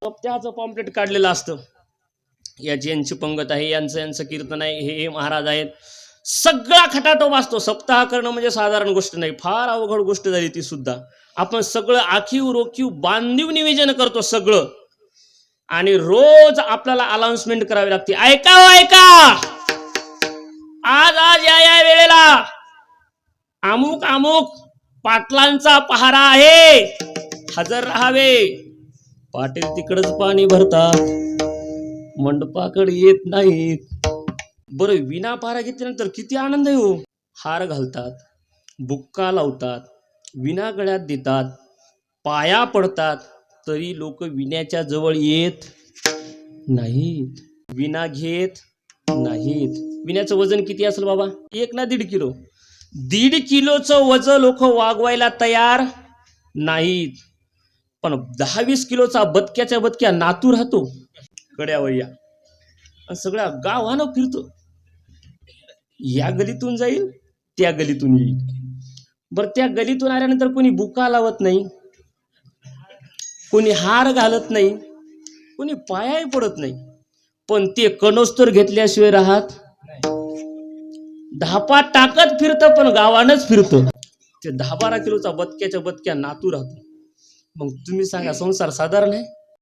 सप्त्याचं pamphlet काढलेलं असतं, याची यांची पंगत आहे, यांचं कीर्तन आहे, हे महाराज आहेत, सगळा खटाटोप असतो. सप्ताह करणं म्हणजे साधारण गोष्ट नाही, फार अवघड गोष्ट झाली ती सुद्धा. आपण सगळं आखीव रोखीव बांधीव निवेदन करतो सगळं, आणि रोज आपल्याला अनाउन्समेंट करावी लागते, ऐका हो ऐका, आज आज या वेळेला अमुक अमुक पाटलांचा पहारा आहे, हजर राहावे. पाटील तिकडच पाणी भरतात, मंडपाकडे येत नाहीत. बरं, विना पहारा घेतल्यानंतर किती आनंद आहे हो. हार घालतात, बुक्का लावतात, विना गळ्यात देतात, पाया पडतात, तरी लोक विण्याच्या जवळ येत नाहीत, विना घेत नाहीत. विण्याचं वजन किती असेल बाबा? 1 ना 1.5 किलो. 1.5 किलोचं वजन लोक वागवायला तयार नाहीत. पण 10-20 किलोचा बदक्या नातू राहतो कड्यावया, आणि सगळ्या गावानं फिरतो, या गलीतून जाईल त्या गलीतून येईल. बरं, त्या गलीतून आल्यानंतर कोणी बुका लावत नाही, कोणी हार घालत नाही, कोणी पायाही पडत नाही, पण ते कणोस्तर घेतल्याशिवाय राहत. धापा टाकत फिरतं, पण गावानच फिरतं. ते 10-12 किलोचा बदक्या नातू राहतो. मग तुम्ही सांगा, संसार साधारण आहे?